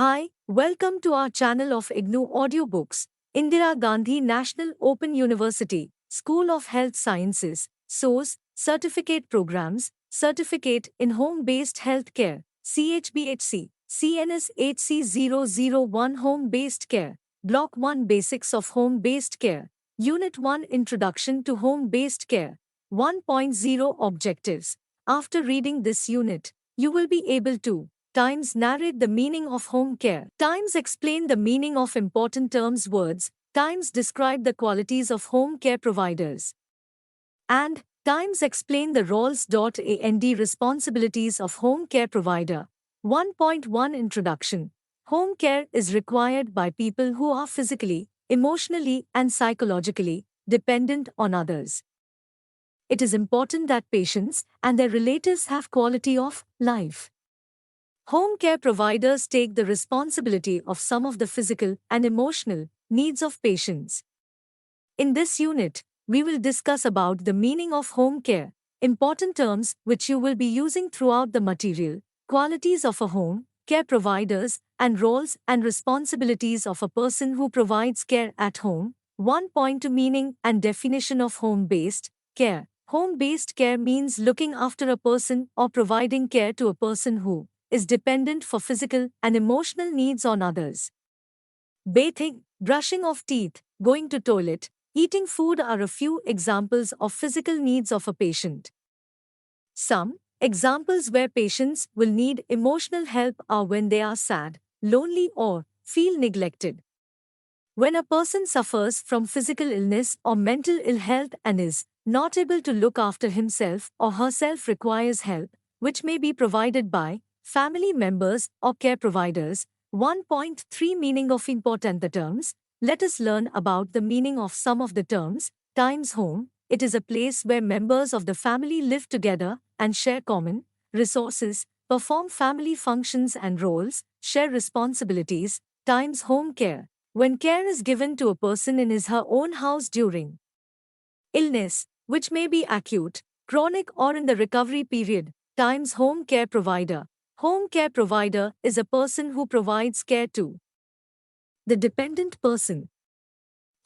Hi, welcome to our channel of IGNOU Audiobooks, Indira Gandhi National Open University, School of Health Sciences, SOS, Certificate Programs, Certificate in Home-Based Healthcare, CHBHC, CNS HC001 Home-Based Care, Block 1 Basics of Home-Based Care, Unit 1 Introduction to Home-Based Care, 1.0 Objectives. After reading this unit, you will be able to Times narrate the meaning of home care. Times explain the meaning of important terms words. Times describe the qualities of home care providers. And Times explain the roles and responsibilities of home care provider. 1.1 Introduction. Home care is required by people who are physically, emotionally, and psychologically dependent on others. It is important that patients and their relatives have quality of life. Home care providers take the responsibility of some of the physical and emotional needs of patients. In this unit, we will discuss about the meaning of home care, important terms which you will be using throughout the material, qualities of a home care providers, and roles and responsibilities of a person who provides care at home. 1.2 Meaning and definition of home-based care. Home-based care means looking after a person or providing care to a person who is dependent for physical and emotional needs on others. Bathing, brushing of teeth, going to toilet, eating food are a few examples of physical needs of a patient. Some examples where patients will need emotional help are when they are sad, lonely or feel neglected. When a person suffers from physical illness or mental ill health and is not able to look after himself or herself requires help, which may be provided by family members or care providers. 1.3 Meaning of important the terms. Let us learn about the meaning of some of the terms. Times home. It is a place where members of the family live together and share common resources, perform family functions and roles, share responsibilities. Times home care. When care is given to a person in his/her own house during illness, which may be acute, chronic or in the recovery period. Times home care provider. Home care provider is a person who provides care to the dependent person.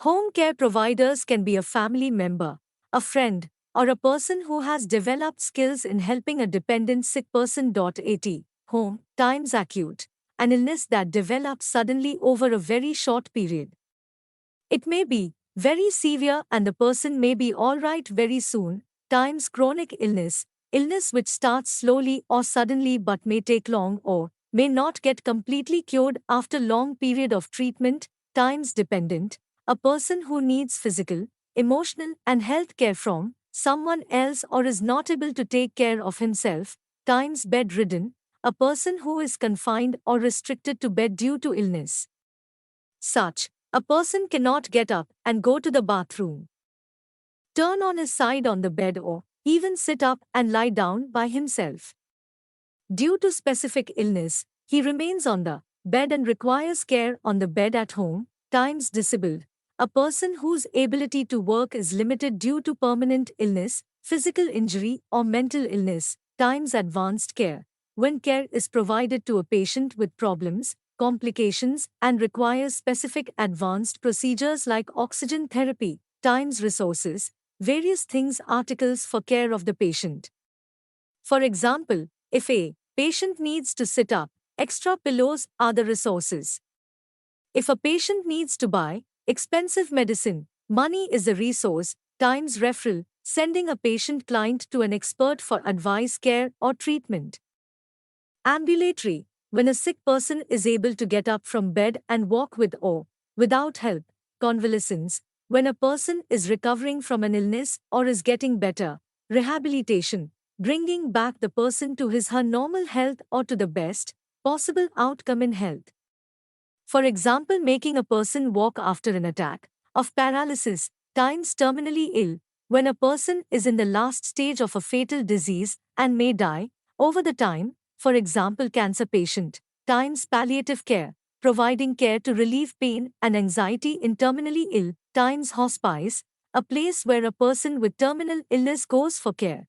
Home care providers can be a family member, a friend, or a person who has developed skills in helping a dependent sick person. At home, times acute, an illness that develops suddenly over a very short period. It may be very severe and the person may be alright very soon. Times chronic illness, illness which starts slowly or suddenly but may take long or may not get completely cured after long period of treatment. Times dependent, a person who needs physical, emotional and health care from someone else or is not able to take care of himself. Times bedridden, a person who is confined or restricted to bed due to illness. Such a person cannot get up and go to the bathroom, turn on his side on the bed or even sit up and lie down by himself. Due to specific illness, he remains on the bed and requires care on the bed at home. Times disabled, a person whose ability to work is limited due to permanent illness, physical injury or mental illness. Times advanced care, when care is provided to a patient with problems, complications and requires specific advanced procedures like oxygen therapy. Times resources, various things articles for care of the patient. For example, if a patient needs to sit up, extra pillows are the resources. If a patient needs to buy expensive medicine, money is the resource. Times referral, sending a patient client to an expert for advice, care or treatment. Ambulatory, when a sick person is able to get up from bed and walk with or without help. Convalescence, when a person is recovering from an illness or is getting better. Rehabilitation, bringing back the person to his/her normal health or to the best possible outcome in health. For example, making a person walk after an attack of paralysis. Times terminally ill, when a person is in the last stage of a fatal disease and may die over the time. For example, cancer patient. Times palliative care, providing care to relieve pain and anxiety in terminally ill. Times hospice, a place where a person with terminal illness goes for care.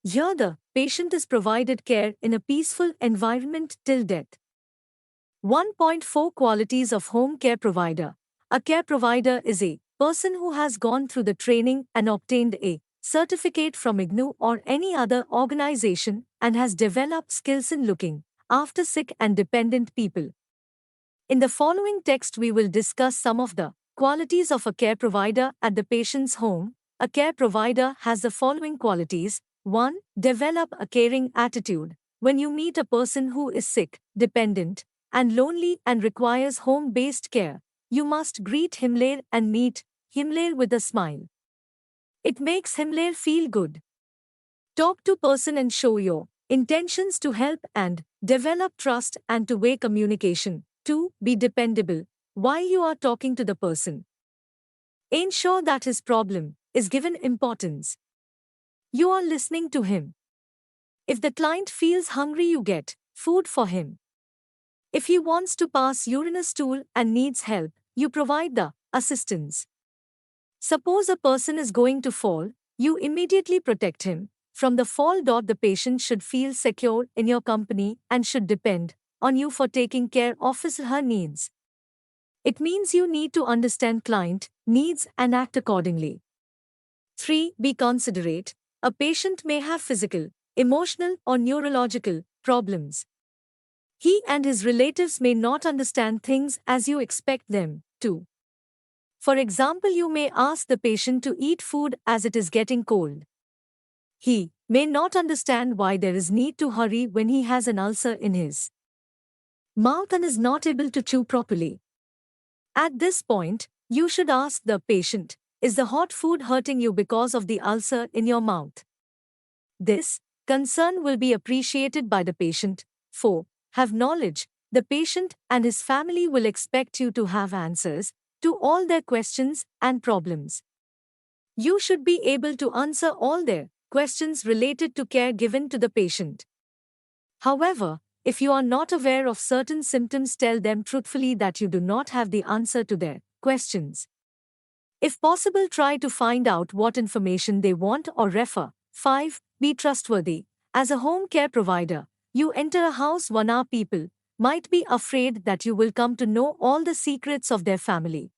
Here the patient is provided care in a peaceful environment till death. 1.4 Qualities of Home Care Provider. A care provider is a person who has gone through the training and obtained a certificate from IGNOU or any other organization and has developed skills in looking after sick and dependent people. In the following text, we will discuss some of the qualities of a care provider at the patient's home. A care provider has the following qualities. 1. Develop a caring attitude. When you meet a person who is sick, dependent, and lonely and requires home-based care, you must greet him and meet him with a smile. It makes him feel good. Talk to person and show your intentions to help and develop trust and two-way communication. 2. Be dependable. While you are talking to the person, ensure that his problem is given importance. You are listening to him. If the client feels hungry, you get food for him. If he wants to pass urine stool and needs help, you provide the assistance. Suppose a person is going to fall, you immediately protect him from the fall. The patient should feel secure in your company and should depend on you for taking care of his or her needs. It means you need to understand client needs and act accordingly. 3. Be considerate. A patient may have physical, emotional, or neurological problems. He and his relatives may not understand things as you expect them to. For example, you may ask the patient to eat food as it is getting cold. He may not understand why there is need to hurry when he has an ulcer in his mouth and is not able to chew properly. At this point, you should ask the patient, is the hot food hurting you because of the ulcer in your mouth? This concern will be appreciated by the patient. 4. Have knowledge. The patient and his family will expect you to have answers to all their questions and problems. You should be able to answer all their questions related to care given to the patient. However, if you are not aware of certain symptoms, tell them truthfully that you do not have the answer to their questions. If possible, try to find out what information they want or refer. 5. Be trustworthy. As a home care provider, you enter a house. 1 hour people might be afraid that you will come to know all the secrets of their family.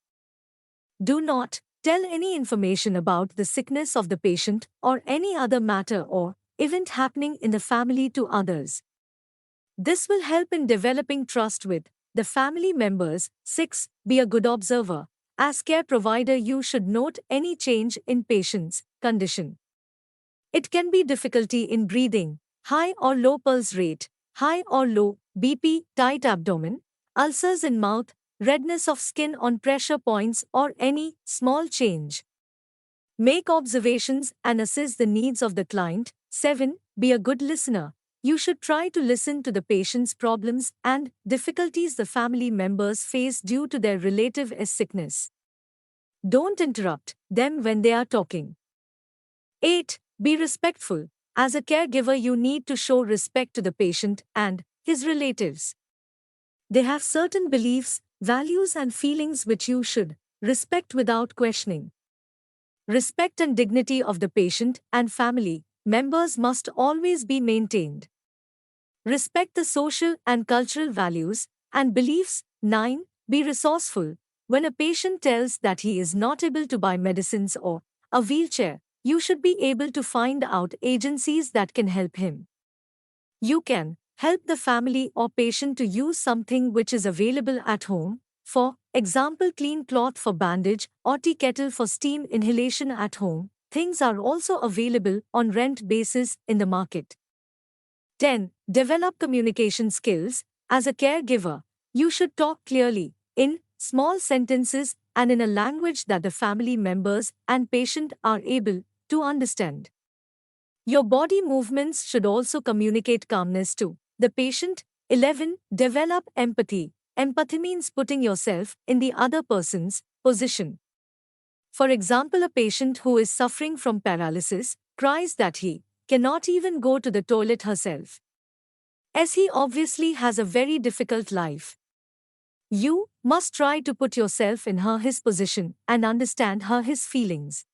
Do not tell any information about the sickness of the patient or any other matter or event happening in the family to others. This will help in developing trust with the family members. 6. Be a good observer. As care provider, you should note any change in patient's condition. It can be difficulty in breathing, high or low pulse rate, high or low BP, tight abdomen, ulcers in mouth, redness of skin on pressure points, or any small change. Make observations and assess the needs of the client. 7. Be a good listener. You should try to listen to the patient's problems and difficulties the family members face due to their relative's sickness. Don't interrupt them when they are talking. 8. Be respectful. As a caregiver, you need to show respect to the patient and his relatives. They have certain beliefs, values, and feelings which you should respect without questioning. Respect and dignity of the patient and family members must always be maintained. Respect the social and cultural values and beliefs. 9. Be resourceful. When a patient tells that he is not able to buy medicines or a wheelchair, you should be able to find out agencies that can help him. You can help the family or patient to use something which is available at home. For example, clean cloth for bandage or tea kettle for steam inhalation at home. Things are also available on rent basis in the market. 10. Develop communication skills. As a caregiver, you should talk clearly, in small sentences, and in a language that the family members and patient are able to understand. Your body movements should also communicate calmness to the patient. 11. Develop empathy. Empathy means putting yourself in the other person's position. For example, a patient who is suffering from paralysis cries that he cannot even go to the toilet herself, as he obviously has a very difficult life. You must try to put yourself in his position and understand his feelings.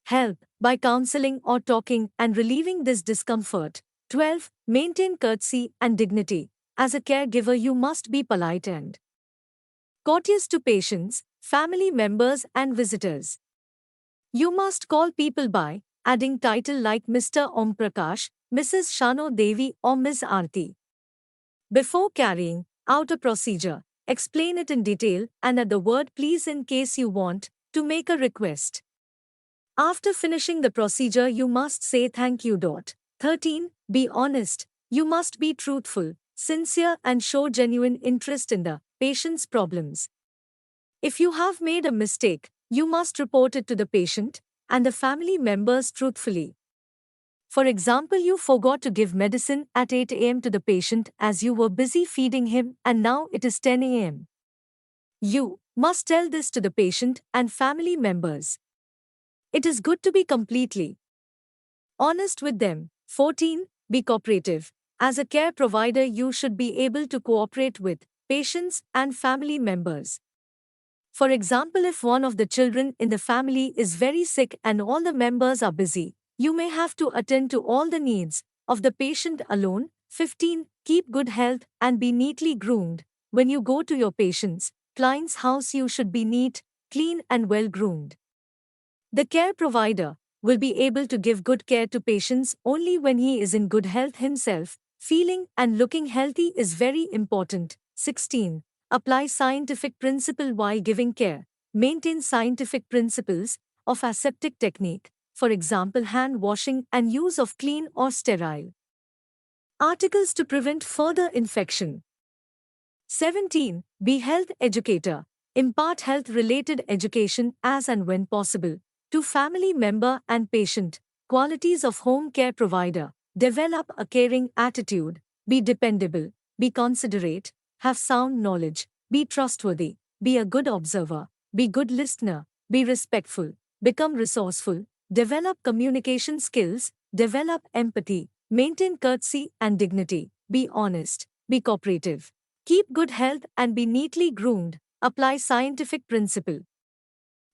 Help by counseling or talking and relieving this discomfort. 12. Maintain courtesy and dignity. As a caregiver, you must be polite and courteous to patients, family members, and visitors. You must call people by adding title like Mr. Om Prakash, Mrs. Shano Devi, or Ms. Aarti. Before carrying out a procedure, explain it in detail and add the word please in case you want to make a request. After finishing the procedure, you must say thank you. 13. Be honest. You must be truthful, sincere, and show genuine interest in the patient's problems. If you have made a mistake, you must report it to the patient and the family members truthfully. For example, you forgot to give medicine at 8 a.m. to the patient as you were busy feeding him and now it is 10 a.m. You must tell this to the patient and family members. It is good to be completely honest with them. 14. Be cooperative. As a care provider, you should be able to cooperate with patients and family members. For example, if one of the children in the family is very sick and all the members are busy, you may have to attend to all the needs of the patient alone. 15. Keep good health and be neatly groomed. When you go to your patient's client's house, you should be neat, clean, and well groomed. The care provider will be able to give good care to patients only when he is in good health himself. Feeling and looking healthy is very important. 16. Apply scientific principle while giving care. Maintain scientific principles of aseptic technique, for example hand washing and use of clean or sterile articles to prevent further infection. 17. Be health educator. Impart health-related education as and when possible to family member and patient. Qualities of home care provider. Develop a caring attitude. Be dependable. Be considerate. Have sound knowledge. Be trustworthy. Be a good observer. Be good listener. Be respectful. Become resourceful. Develop communication skills. Develop empathy. Maintain courtesy and dignity. Be honest. Be cooperative. Keep good health and be neatly groomed. Apply scientific principle.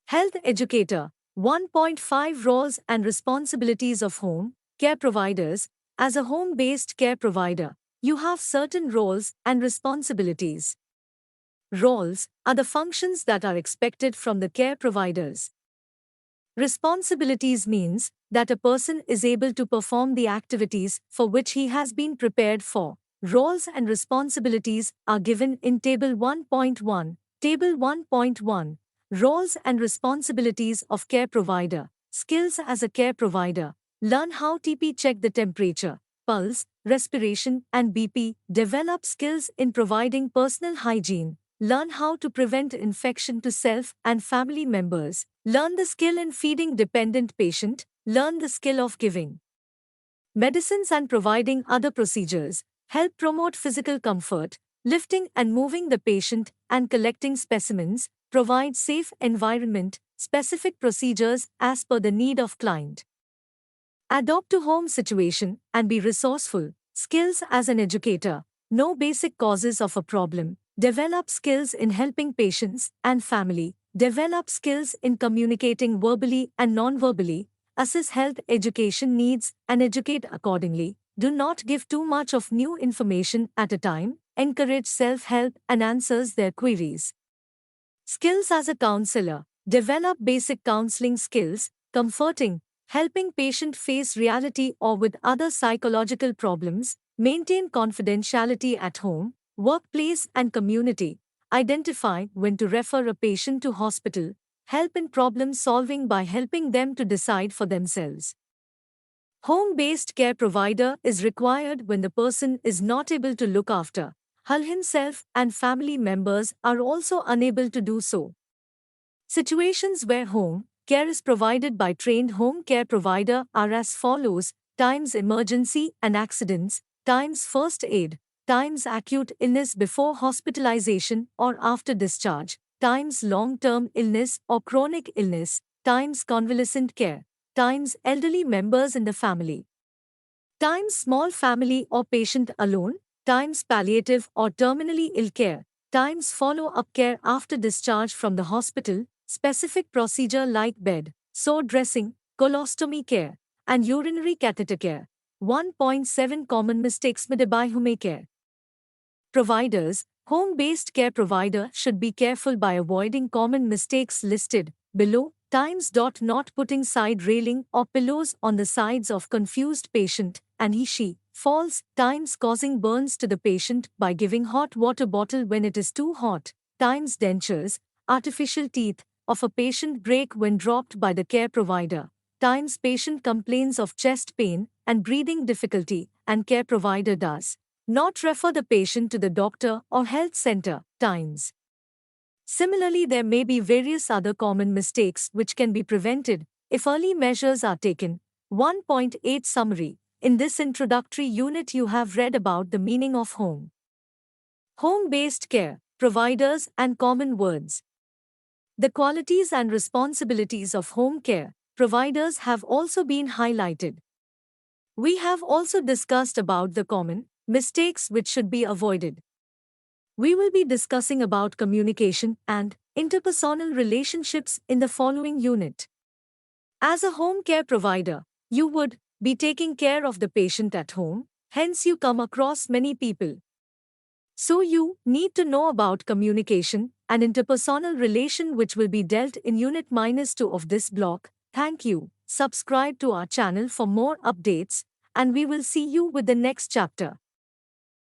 Health educator. 1.5 Roles and responsibilities of home care providers. As a home-based care provider, you have certain roles and responsibilities. Roles are the functions that are expected from the care providers. Responsibilities means that a person is able to perform the activities for which he has been prepared for. Roles and responsibilities are given in Table 1.1. Table 1.1. Roles and responsibilities of care provider. Skills as a care provider. Learn how TP check the temperature, pulse, respiration, and BP. Develop skills in providing personal hygiene. Learn how to prevent infection to self and family members. Learn the skill in feeding dependent patient. Learn the skill of giving medicines and providing other procedures. Help promote physical comfort, lifting and moving the patient and collecting specimens. Provide safe environment, specific procedures as per the need of client. Adopt to home situation and be resourceful. Skills as an educator. Know basic causes of a problem. Develop skills in helping patients and family. Develop skills in communicating verbally and non-verbally. Assess health education needs and educate accordingly. Do not give too much of new information at a time. Encourage self-help and answers their queries. Skills as a counselor. Develop basic counseling skills, comforting, helping patient face reality or with other psychological problems. Maintain confidentiality at home, workplace and community. Identify when to refer a patient to hospital. Help in problem solving by helping them to decide for themselves. Home-based care provider is required when the person is not able to look after himself and family members are also unable to do so. Situations where home care is provided by trained home care provider are as follows: times emergency and accidents, times first aid, times acute illness before hospitalization or after discharge, times long-term illness or chronic illness, times convalescent care, times elderly members in the family, times small family or patient alone, times palliative or terminally ill care, times follow-up care after discharge from the hospital, specific procedure like bed, sore dressing, colostomy care, and urinary catheter care. 1.7 Common mistakes made by home care. Providers, home-based care provider should be careful by avoiding common mistakes listed below. Times. Not putting side railing or pillows on the sides of confused patient and he/she falls. Times. Causing burns to the patient by giving hot water bottle when it is too hot. Times. Dentures, artificial teeth of a patient break when dropped by the care provider. Times. Patient complains of chest pain and breathing difficulty and care provider does not refer the patient to the doctor or health center. Times. Similarly, there may be various other common mistakes which can be prevented if early measures are taken. 1.8 Summary. In this introductory unit, you have read about the meaning of home-based care, providers, and common words. The qualities and responsibilities of home care providers have also been highlighted. We have also discussed about the common mistakes which should be avoided. We will be discussing about communication and interpersonal relationships in the following unit. As a home care provider, you would be taking care of the patient at home, hence you come across many people. So you need to know about communication and interpersonal relation which will be dealt in unit -2 of this block. Thank you. Subscribe to our channel for more updates and we will see you with the next chapter.